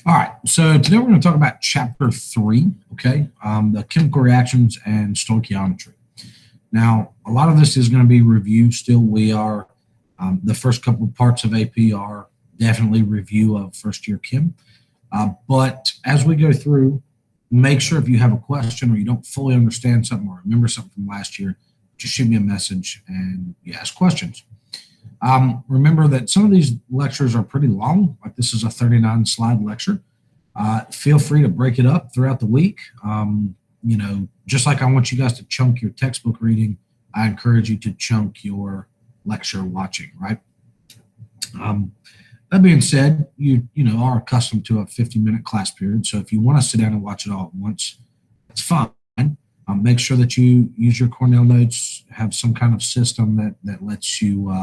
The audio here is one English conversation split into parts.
All right, so today we're going to talk about Chapter 3, okay, the chemical reactions and stoichiometry. Now, a lot of this is going to be review still. We are, the first couple of parts of AP are definitely review of first-year chem. But as we go through, make sure if you have a question or you don't fully understand something or remember something from last year, just shoot me a message and you ask questions. Remember that some of these lectures are pretty long, like this is a 39-slide lecture. Feel free to break it up throughout the week. You know, just like I want you guys to chunk your textbook reading, I encourage you to chunk your lecture watching, right? That being said, you are accustomed to a 50-minute class period, so if you want to sit down and watch it all at once, it's fine. Make sure that you use your Cornell notes, have some kind of system that lets you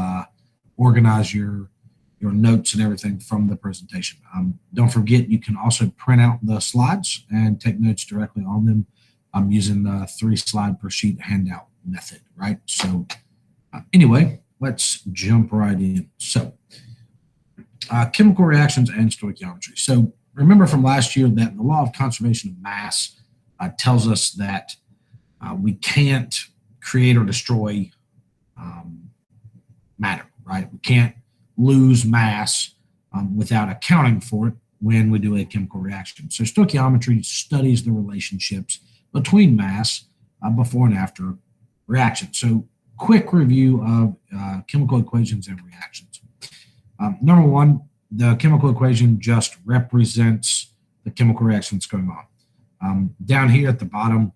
organize your notes and everything from the presentation. Don't forget, you can also print out the slides and take notes directly on them. I'm using the 3-slide per sheet handout method, right? So anyway, let's jump right in. So chemical reactions and stoichiometry. So remember from last year that the law of conservation of mass tells us that we can't create or destroy matter, right? We can't lose mass without accounting for it when we do a chemical reaction. So stoichiometry studies the relationships between mass before and after reaction. So quick review of chemical equations and reactions. Number one, the chemical equation just represents the chemical reaction that's going on. Down here at the bottom,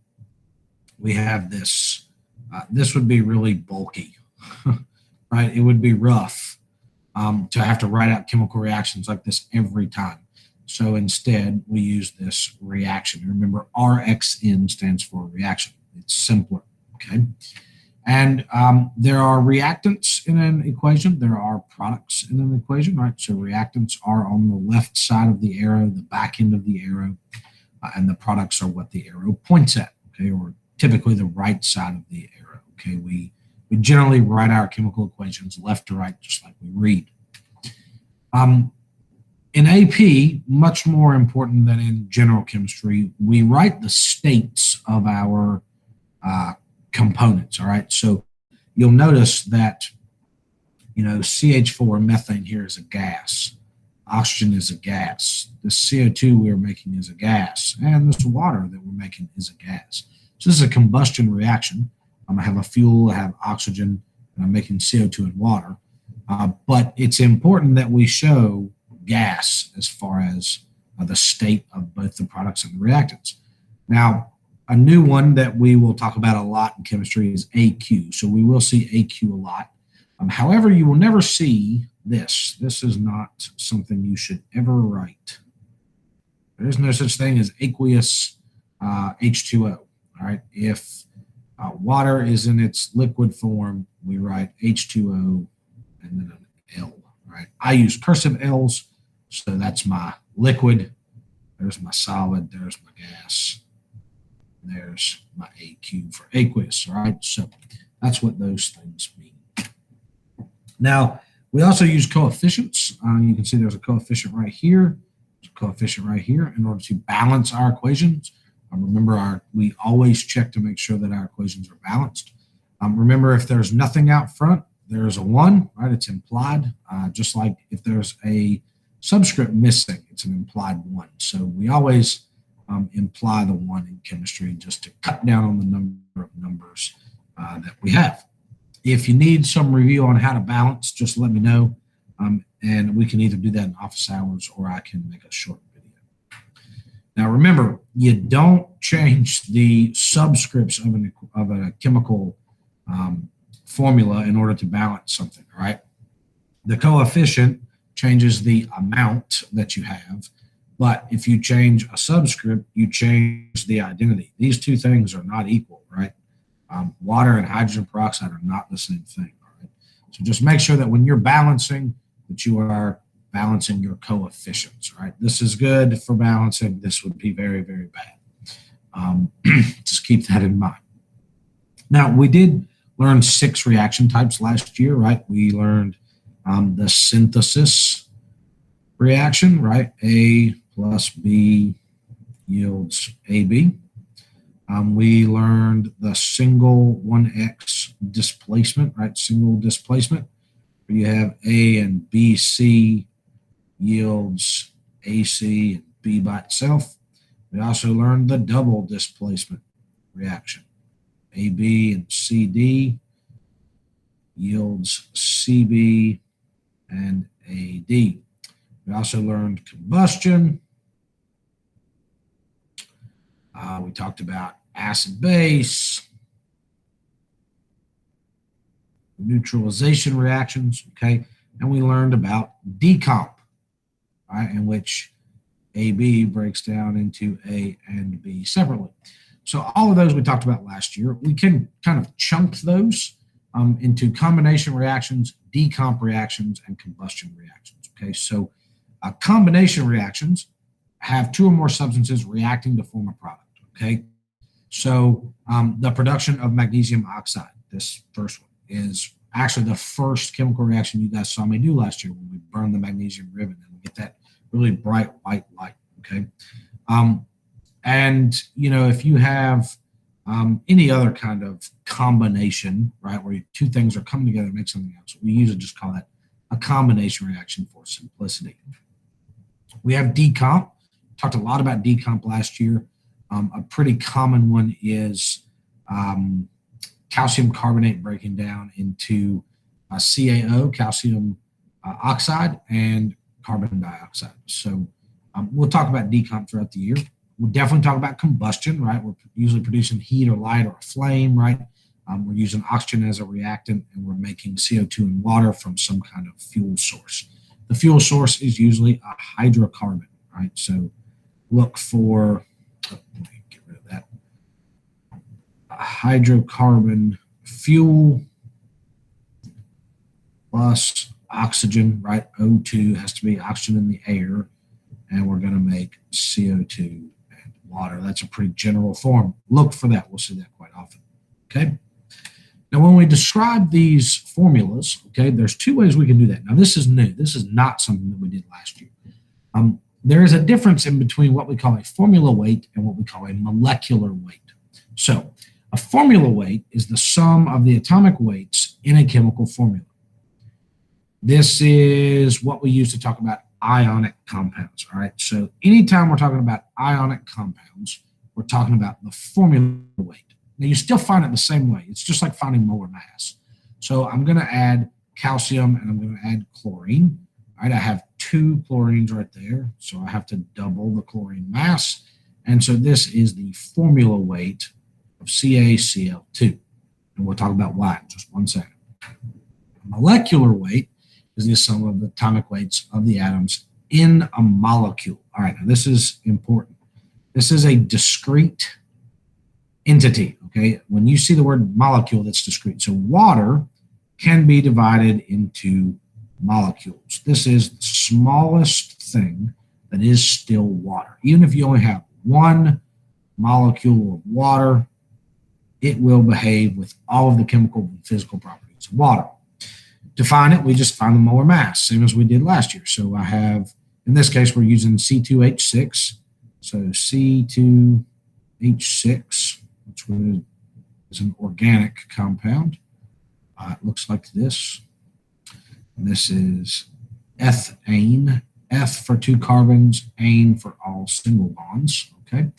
we have this. This would be really bulky, right? It would be rough to have to write out chemical reactions like this every time. So instead, we use this reaction. Remember, RXN stands for reaction. It's simpler, okay? And there are reactants in an equation. There are products in an equation, right? So reactants are on the left side of the arrow, the back end of the arrow, and the products are what the arrow points at, okay? Or typically the right side of the arrow, okay? We generally write our chemical equations left to right, just like we read. In AP, much more important than in general chemistry, we write the states of our components, all right? So you'll notice that, CH4, methane here is a gas. Oxygen is a gas. The CO2 we're making is a gas. And this water that we're making is a gas. So this is a combustion reaction. I have a fuel, I have oxygen, and I'm making CO2 and water. But it's important that we show gas as far as the state of both the products and the reactants. Now, a new one that we will talk about a lot in chemistry is AQ. So we will see AQ a lot. However, you will never see this. This is not something you should ever write. There is no such thing as aqueous H2O. All right. If water is in its liquid form, we write H2O and then an L. Right. I use cursive L's, so that's my liquid. There's my solid. There's my gas. There's my AQ for aqueous. All right. So that's what those things mean. Now, we also use coefficients. You can see there's a coefficient right here. There's a coefficient right here in order to balance our equations. Remember, we always check to make sure that our equations are balanced. Remember, if there's nothing out front, there's a 1, right? It's implied. Just like if there's a subscript missing, it's an implied 1. So we always imply the 1 in chemistry just to cut down on the number of numbers that we have. If you need some review on how to balance, just let me know. And we can either do that in office hours or I can make a short video. Now, remember, you don't change the subscripts of a chemical formula in order to balance something, all right? The coefficient changes the amount that you have, but if you change a subscript, you change the identity. These two things are not equal, right? Water and hydrogen peroxide are not the same thing, all right? So just make sure that when you're balancing, that you are balancing your coefficients, right? This is good for balancing. This would be very, very bad. Just keep that in mind. Now, we did learn 6 reaction types last year, right? We learned the synthesis reaction, right? A plus B yields AB. We learned the single 1x displacement, right? Single displacement. Where you have A and BC yields AC and B by itself. We also learned the double displacement reaction. AB and CD yields CB and AD. We also learned combustion. We talked about acid-base, neutralization reactions, okay? And we learned about decomp, right, in which AB breaks down into A and B separately. So all of those we talked about last year. We can kind of chunk those into combination reactions, decomp reactions, and combustion reactions, okay? So combination reactions have two or more substances reacting to form a product, okay? So the production of magnesium oxide, this first one, is actually the first chemical reaction you guys saw me do last year when we burned the magnesium ribbon and we get that really bright white light, okay? And, you know, if you have any other kind of combination, right, where two things are coming together to make something else, we usually just call that a combination reaction for simplicity. We have decomp. Talked a lot about decomp last year. A pretty common one is calcium carbonate breaking down into CaO, calcium oxide, and carbon dioxide. So we'll talk about decomp throughout the year. We'll definitely talk about combustion, right? We're usually producing heat or light or a flame, right? We're using oxygen as a reactant, and we're making CO2 and water from some kind of fuel source. The fuel source is usually a hydrocarbon, right? So look for, let me get rid of that, a hydrocarbon fuel plus oxygen, right? O2 has to be oxygen in the air, and we're going to make CO2 and water. That's a pretty general form. Look for that. We'll see that quite often, okay? Now, when we describe these formulas, okay, there's two ways we can do that. Now, this is new. This is not something that we did last year. There is a difference in between what we call a formula weight and what we call a molecular weight. So a formula weight is the sum of the atomic weights in a chemical formula. This is what we use to talk about ionic compounds, all right? So anytime we're talking about ionic compounds, we're talking about the formula weight. Now, you still find it the same way. It's just like finding molar mass. So I'm going to add calcium and I'm going to add chlorine. All right, I have two chlorines right there, so I have to double the chlorine mass. And so this is the formula weight of CaCl2. And we'll talk about why in just 1 second. Molecular weight is the sum of the atomic weights of the atoms in a molecule. All right, now this is important. This is a discrete entity, okay? When you see the word molecule, that's discrete. So water can be divided into molecules. This is the smallest thing that is still water. Even if you only have one molecule of water, it will behave with all of the chemical and physical properties of water. To find it, we just find the molar mass, same as we did last year. So I have, in this case, we're using C2H6. So C2H6, which is an organic compound. It looks like this. And this is ethane, F for two carbons, ane for all single bonds, okay?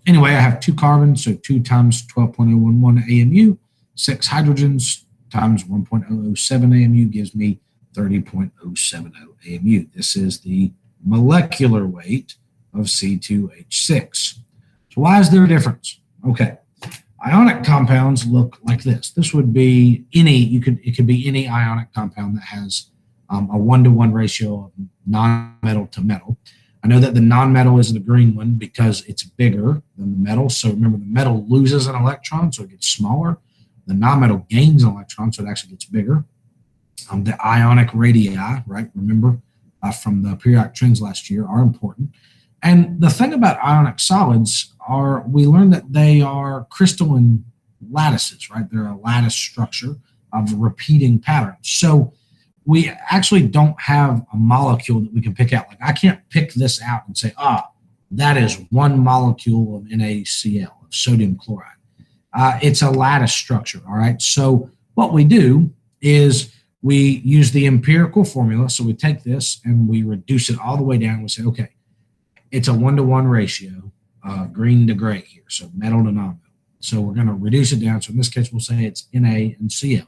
Anyway, I have two carbons, so 2 times 12.011 AMU, 6 hydrogens times 1.007 AMU gives me 30.070 AMU. This is the molecular weight of C2H6. So why is there a difference? Okay. Ionic compounds look like this. This would be any, it could be any ionic compound that has a 1-to-1 ratio of non-metal to metal. I know that the non-metal is the green one because it's bigger than the metal. So remember, the metal loses an electron, so it gets smaller. The non-metal gains an electron, so it actually gets bigger. The ionic radii, right, remember from the periodic trends last year, are important. And the thing about ionic solids are we learned that they are crystalline lattices, right? They're a lattice structure of repeating patterns. So we actually don't have a molecule that we can pick out. Like I can't pick this out and say, that is one molecule of NaCl, of sodium chloride. It's a lattice structure, all right? So what we do is we use the empirical formula. So we take this and we reduce it all the way down. We say, okay, it's a 1-to-1 ratio, green to gray here, so metal to non-metal. So we're going to reduce it down. So in this case, we'll say it's Na and Cl.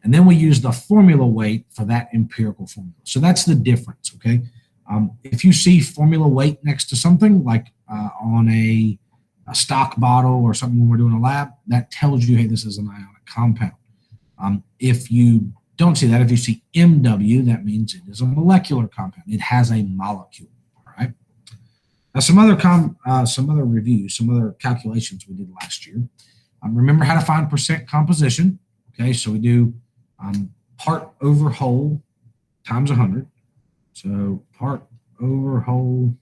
And then we use the formula weight for that empirical formula. So that's the difference, okay? If you see formula weight next to something, like on a stock bottle or something when we're doing a lab, that tells you, hey, this is an ionic compound. If you don't see that, if you see MW, that means it is a molecular compound. It has a molecule, all right? Now, some other reviews, some other calculations we did last year. Remember how to find percent composition, okay? So we do part over whole times 100. So part over whole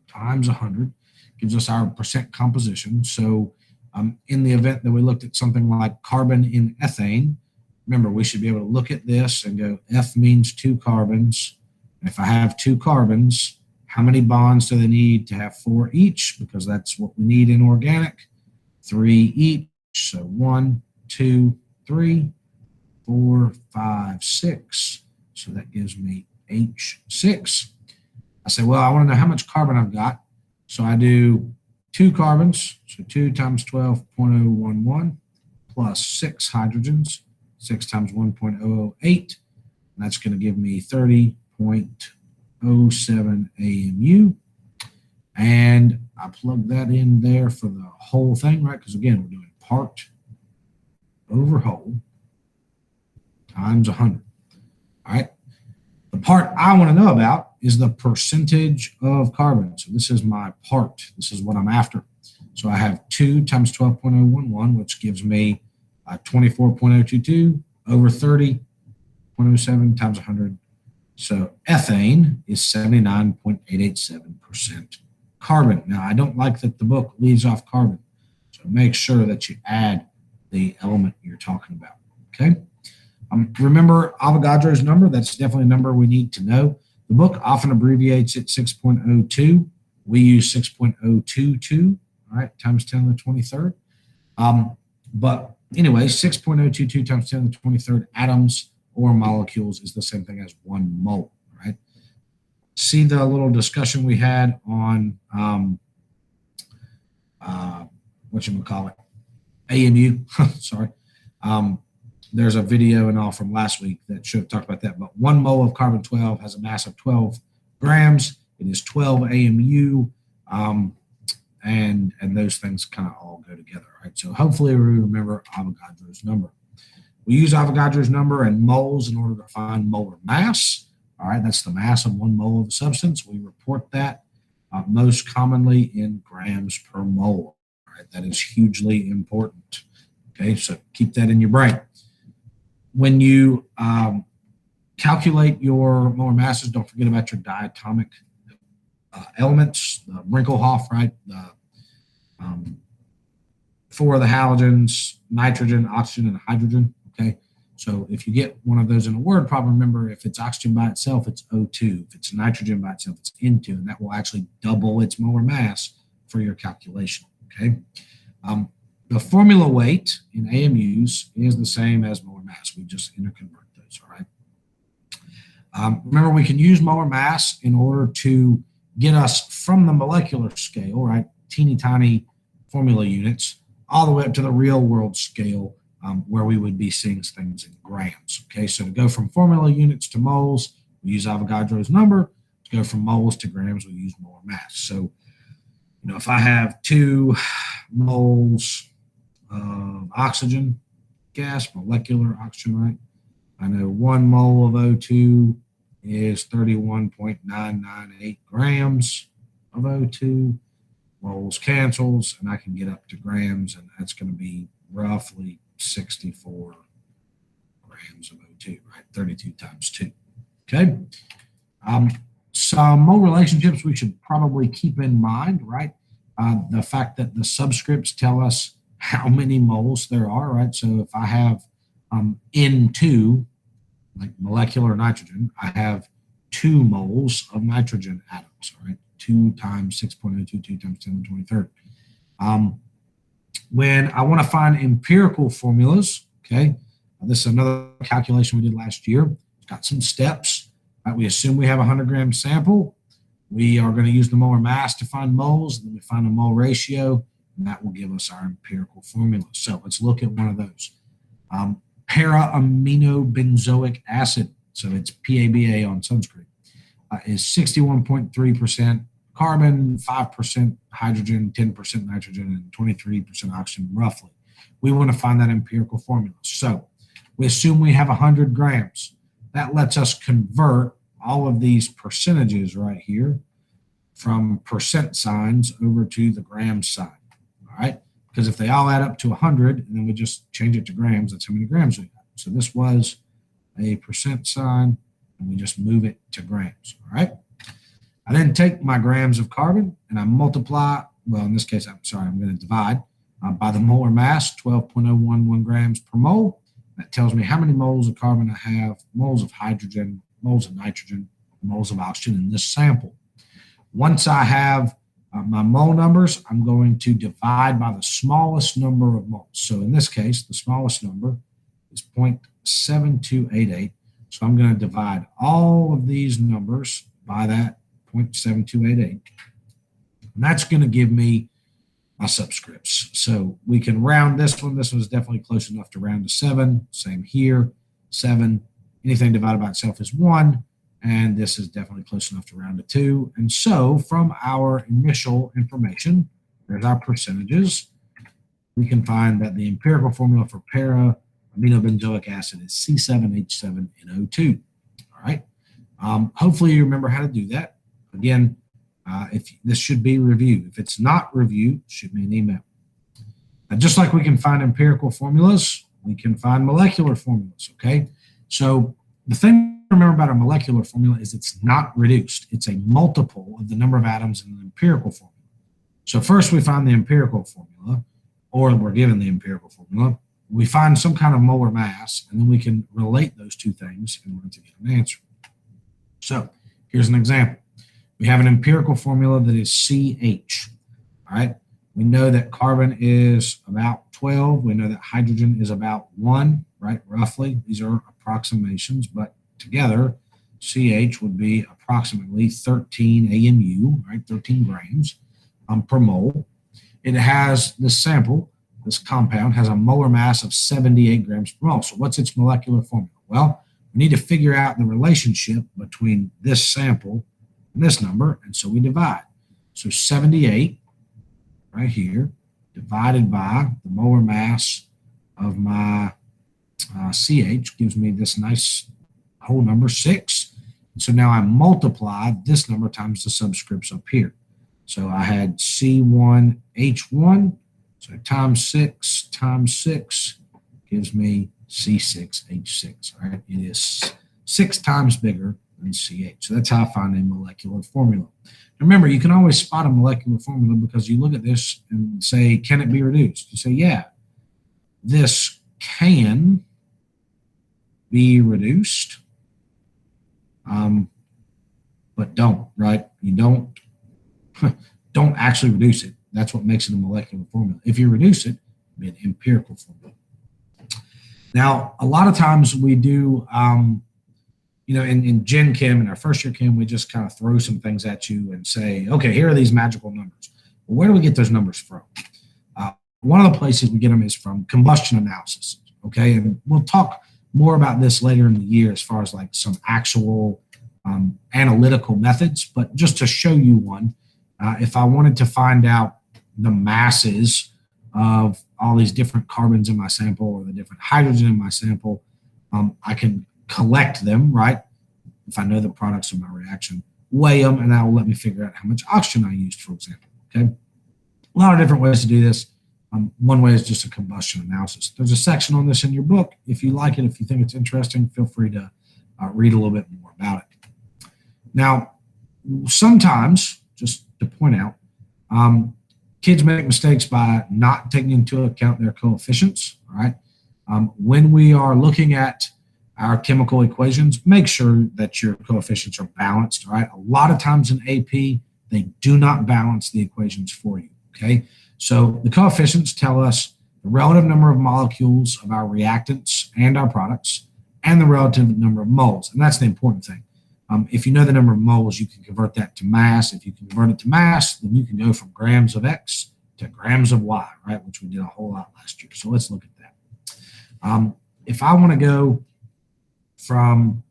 times 100 gives us our percent composition. So in the event that we looked at something like carbon in ethane, remember, we should be able to look at this and go, F means 2 carbons. And if I have 2 carbons, how many bonds do they need to have 4 each? Because that's what we need in organic. 3 each. So 1, 2, 3, 4, 5, 6. So that gives me H6. I say, well, I want to know how much carbon I've got. So I do 2 carbons, so 2 times 12.011 plus 6 hydrogens, 6 times 1.008, and that's going to give me 30.07 AMU. And I plug that in there for the whole thing, right? Because again, we're doing part over whole times 100. All right. The part I want to know about is the percentage of carbon. So this is my part. This is what I'm after. So I have 2 times 12.011, which gives me 24.022 over 30.07 times 100. So ethane is 79.887% carbon. Now, I don't like that the book leaves off carbon. So make sure that you add the element you're talking about, okay? Remember Avogadro's number. That's definitely a number we need to know. The book often abbreviates it 6.02. We use 6.022, all right, times 10 to the 23rd. But anyway, 6.022 times 10 to the 23rd atoms or molecules is the same thing as 1 mole, right? See the little discussion we had on whatchamacallit, AMU, sorry. There's a video and all from last week that should have talked about that. But 1 mole of carbon-12 has a mass of 12 grams. It is 12 AMU, and those things kind of all go together, right? So hopefully we remember Avogadro's number. We use Avogadro's number and moles in order to find molar mass. All right, that's the mass of 1 mole of a substance. We report that most commonly in grams per mole. All right, that is hugely important. Okay, so keep that in your brain. When you calculate your molar masses, don't forget about your diatomic elements, the Brinkelhoff, right? The 4 of the halogens, nitrogen, oxygen, and hydrogen, okay? So if you get one of those in a word problem, remember if it's oxygen by itself, it's O2. If it's nitrogen by itself, it's N2, and that will actually double its molar mass for your calculation, okay? The formula weight in AMUs is the same as molar mass. We just interconvert those, all right? Remember, we can use molar mass in order to get us from the molecular scale, right, teeny tiny formula units, all the way up to the real world scale where we would be seeing things in grams, okay? So to go from formula units to moles, we use Avogadro's number. To go from moles to grams, we use molar mass. So, you know, if I have 2 moles of oxygen gas, molecular oxygen, right? I know 1 mole of O2 is 31.998 grams of O2. Moles cancels, and I can get up to grams, and that's going to be roughly 64 grams of O2, right? 32 times 2. Okay. Some mole relationships we should probably keep in mind, right? The fact that the subscripts tell us how many moles there are, right? So if I have N2, like molecular nitrogen, I have 2 moles of nitrogen atoms, all right? 2 times 6.022 times 10 to the 23rd. When I want to find empirical formulas, okay, this is another calculation we did last year. It's got some steps. Right? We assume we have a 100-gram sample. We are going to use the molar mass to find moles, and then we find a mole ratio, and that will give us our empirical formula. So let's look at one of those. Para-aminobenzoic acid, so it's PABA on subscript, is 61.3% carbon, 5% hydrogen, 10% nitrogen, and 23% oxygen, roughly. We want to find that empirical formula. So we assume we have 100 grams. That lets us convert all of these percentages right here from percent signs over to the gram sign, all right? Because if they all add up to 100, and then we just change it to grams, that's how many grams we got. So this was a percent sign, and we just move it to grams, all right? I then take my grams of carbon, and I multiply, well, in this case, I'm going to divide by the molar mass, 12.011 grams per mole. That tells me how many moles of carbon I have, moles of hydrogen, moles of nitrogen, moles of oxygen in this sample. Once I have my mole numbers, I'm going to divide by the smallest number of moles. So in this case, the smallest number is 0.7288. So I'm going to divide all of these numbers by that 0.7288. And that's going to give me my subscripts. So we can round this one. This one's definitely close enough to round to 7. Same here, 7. Anything divided by itself is 1. And this is definitely close enough to round to 2. And so from our initial information, there's our percentages. We can find that the empirical formula for para-aminobenzoic acid is C7H7NO2. All right. Hopefully you remember how to do that. Again, if this should be reviewed. If it's not reviewed, shoot me an email. Just like we can find empirical formulas, we can find molecular formulas, okay? So the thing to remember about a molecular formula is it's not reduced. It's a multiple of the number of atoms in an empirical formula. So first we find the empirical formula, or we're given the empirical formula. We find some kind of molar mass, and then we can relate those two things in order to get an answer. So here's an example. We have an empirical formula that is CH, all right? We know that carbon is about 12. We know that hydrogen is about 1, right, roughly. These are approximations, but together, CH would be approximately 13 AMU, right, 13 grams per mole. It has this sample, this compound, has a molar mass of 78 grams per mole. So what's its molecular formula? Well, we need to figure out the relationship between this sample and this number, and so we divide. So 78 right here divided by the molar mass of my CH gives me this nice whole number, 6. And so now I multiply this number times the subscripts up here. So I had C1H1, so times 6 gives me C6H6, right? It is 6 times bigger than CH. So that's how I find a molecular formula. Remember, you can always spot a molecular formula because you look at this and say, can it be reduced? You say, yeah, this can be reduced, but don't, right? You don't actually reduce it. That's what makes it a molecular formula. If you reduce it, it'll be an empirical formula. Now, a lot of times we do, in Gen Chem, in our first year Chem, we just kind of throw some things at you and say, okay, here are these magical numbers. Well, where do we get those numbers from? One of the places we get them is from combustion analysis, okay? And we'll talk more about this later in the year as far as like some actual analytical methods, but just to show you one, if I wanted to find out the masses of all these different carbons in my sample or the different hydrogen in my sample, I can collect them, right? If I know the products of my reaction, weigh them, and that will let me figure out how much oxygen I used, for example, okay? A lot of different ways to do this. One way is just a combustion analysis. There's a section on this in your book. If you like it, if you think it's interesting, feel free to read a little bit more about it. Now, sometimes, just to point out, kids make mistakes by not taking into account their coefficients, all right? When we are looking at our chemical equations, make sure that your coefficients are balanced, all right? A lot of times in AP, they do not balance the equations for you, okay? So the coefficients tell us the relative number of molecules of our reactants and our products, and the relative number of moles, and that's the important thing. If you know the number of moles, you can convert that to mass. If you can convert it to mass, then you can go from grams of X to grams of Y, right, which we did a whole lot last year. So let's look at that. If I want to go from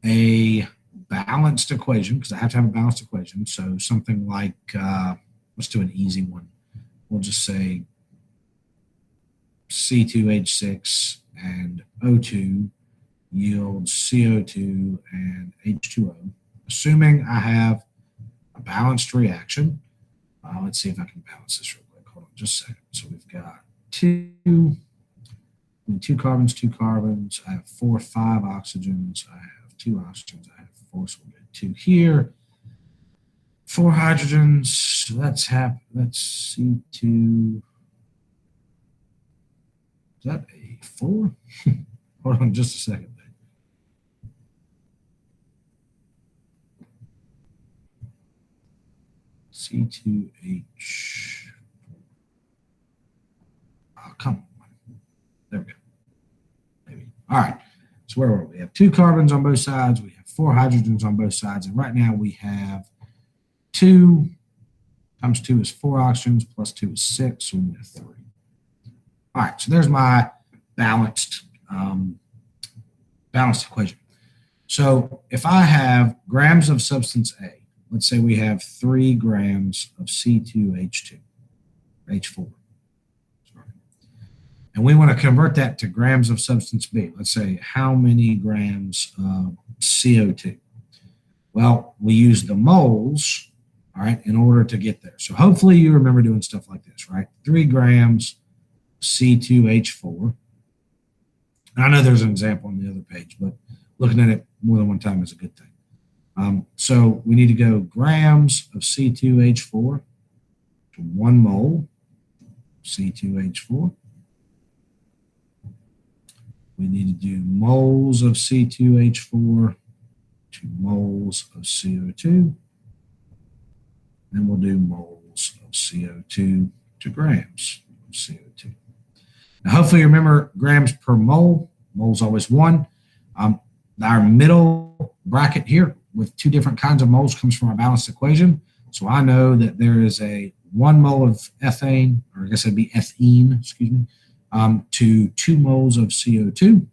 a balanced equation, because I have to have a balanced equation, so something like, let's do an easy one. We'll just say C2H6 and O2 yields CO2 and H2O, assuming I have a balanced reaction. Let's see if I can balance this real quick. Hold on just a second. So we've got two carbons. I have 4, 5 oxygens. I have 2 oxygens. I have 4, so we'll get 2 here. 4 hydrogens. So that's C2. Is that a 4? Hold on just a second. C2H. Oh, come on. There we go. Maybe. All right. So where were we? We have 2 carbons on both sides. We have 4 hydrogens on both sides. And right now we have 2 times 2 is 4 oxygens plus 2 is 6. So we need a 3. All right. So there's my balanced equation. So if I have grams of substance A, let's say we have 3 grams of C2H2, H4. Sorry. And we want to convert that to grams of substance B. Let's say how many grams of CO2? Well, we use the moles, all right, in order to get there. So hopefully you remember doing stuff like this, right? 3 grams C2H4. And I know there's an example on the other page, but looking at it more than one time is a good thing. So we need to go grams of C2H4 to 1 mole C2H4. We need to do moles of C2H4 to moles of CO2. Then we'll do moles of CO2 to grams of CO2. Now, hopefully you remember grams per mole. Mole's always 1. Our middle bracket here with 2 different kinds of moles comes from our balanced equation. So I know that there is a 1 mole of ethane, or I guess it'd be ethene, excuse me, to 2 moles of CO2.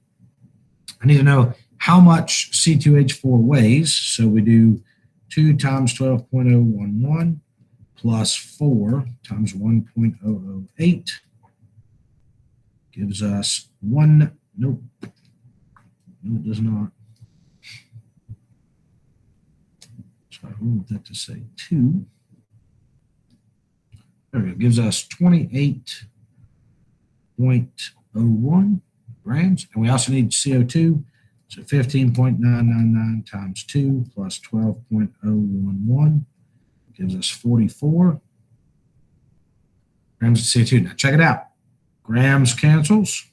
I need to know how much C2H4 weighs. So we do 2 times 12.011 plus 4 times 1.008 gives us 1, nope, no it does not. So I want that to say 2. There we go, gives us 28.01 grams. And we also need CO2. So 15.999 times 2 plus 12.011 gives us 44 grams of CO2. Now check it out. Grams cancels,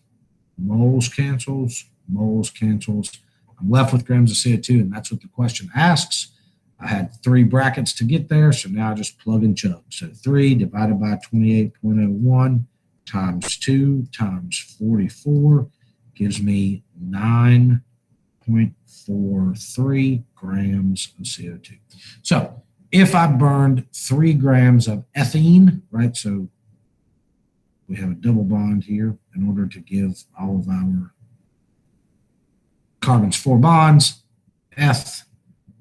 moles cancels, moles cancels. I'm left with grams of CO2, and that's what the question asks. I had 3 brackets to get there, so now I just plug and chug. So 3 divided by 28.01 times 2 times 44 gives me 9.43 grams of CO2. So if I burned 3 grams of ethene, right, so we have a double bond here in order to give all of our carbons 4 bonds. Eth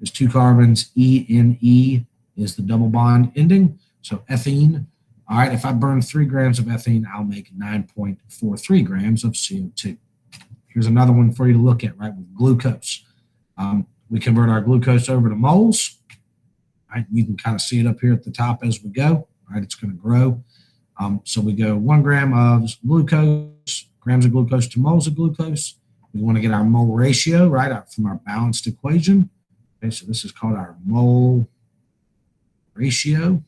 is 2 carbons. ENE is the double bond ending. So ethene. All right, if I burn 3 grams of ethene, I'll make 9.43 grams of CO2. Here's another one for you to look at, right, with glucose. We convert our glucose over to moles. Right, you can kind of see it up here at the top as we go. Right, it's going to grow. So we go 1 gram of glucose, grams of glucose to moles of glucose. We want to get our mole ratio, right, from our balanced equation. Okay, so this is called our mole ratio,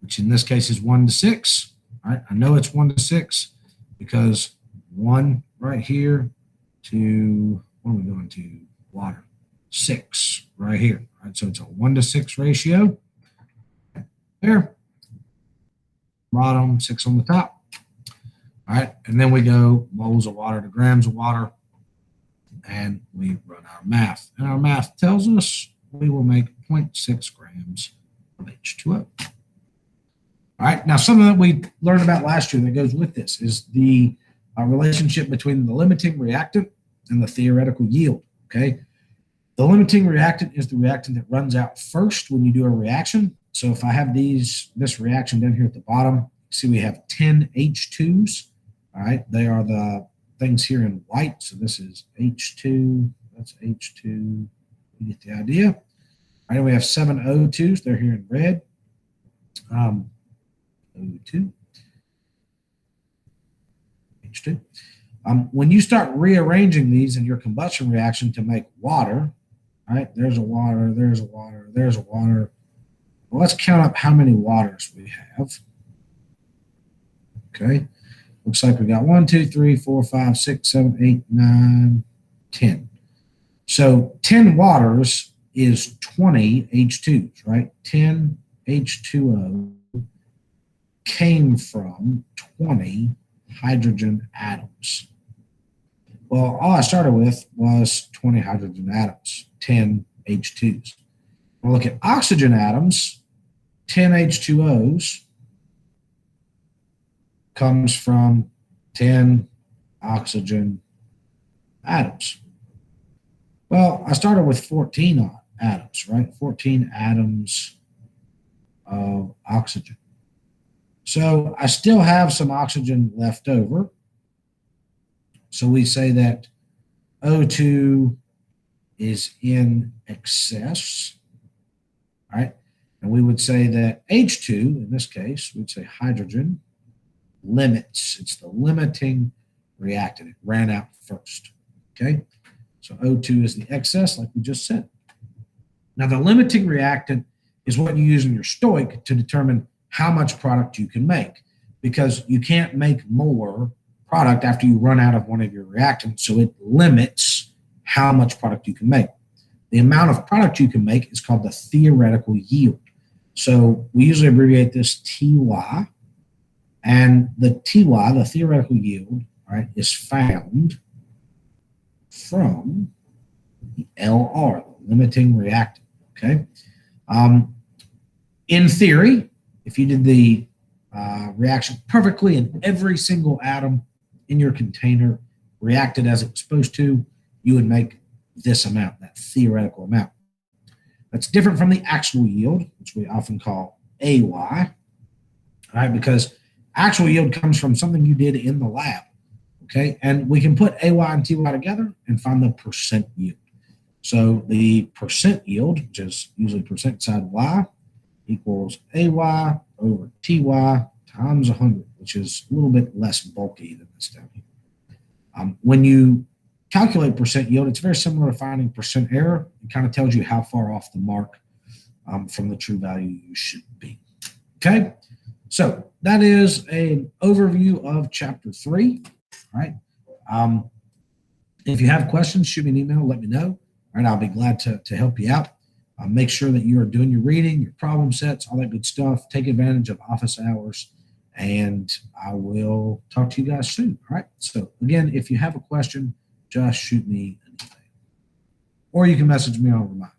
which in this case is 1 to 6. All right, I know it's 1 to 6 because 1 right here to what are we going to? Water. 6 right here. All right, so it's a 1-to-6 ratio. There. Bottom, 6 on the top. All right, and then we go moles of water to grams of water, and we run our math. And our math tells us we will make 0.6 grams of H2O. All right, now something that we learned about last year that goes with this is the relationship between the limiting reactant and the theoretical yield, okay? The limiting reactant is the reactant that runs out first when you do a reaction. So if I have this reaction down here at the bottom, see we have 10 H2s, all right? They are the things here in white. So this is H2, that's H2, you get the idea. All right, we have 7 O2s, they're here in red. O2, H2. When you start rearranging these in your combustion reaction to make water, right? There's a water, there's a water, there's a water. Well, let's count up how many waters we have. Okay. Looks like we got 1, 2, 3, 4, 5, 6, 7, 8, 9, 10. So 10 waters is 20 H2s, right? 10 H2O came from 20 hydrogen atoms. Well, all I started with was 20 hydrogen atoms, 10 H2s. We'll look at oxygen atoms, 10 H2Os comes from 10 oxygen atoms. Well, I started with 14 atoms, right? 14 atoms of oxygen. So I still have some oxygen left over. So we say that O2 is in excess, right? And we would say that H2, in this case, we'd say hydrogen, limits. It's the limiting reactant. It ran out first, okay? So O2 is the excess, like we just said. Now, the limiting reactant is what you use in your Stoich to determine how much product you can make, because you can't make more product after you run out of one of your reactants, so it limits how much product you can make. The amount of product you can make is called the theoretical yield. So we usually abbreviate this TY, and the TY, the theoretical yield, all right, is found from the LR, the limiting reactant, okay? In theory, if you did the reaction perfectly and every single atom in your container reacted as it was supposed to, you would make this amount, that theoretical amount. That's different from the actual yield, which we often call AY, all right, because actual yield comes from something you did in the lab, okay? And we can put AY and TY together and find the percent yield. So the percent yield, which is usually percent side Y, equals AY over TY times 100, which is a little bit less bulky than this down here. When you calculate percent yield, it's very similar to finding percent error. It kind of tells you how far off the mark from the true value you should be. Okay, so that is an overview of Chapter 3. All right. If you have questions, shoot me an email, let me know. All right, I'll be glad to help you out. Make sure that you are doing your reading, your problem sets, all that good stuff. Take advantage of office hours, and I will talk to you guys soon. All right. So again, if you have a question, just shoot me an email, or you can message me on Remind.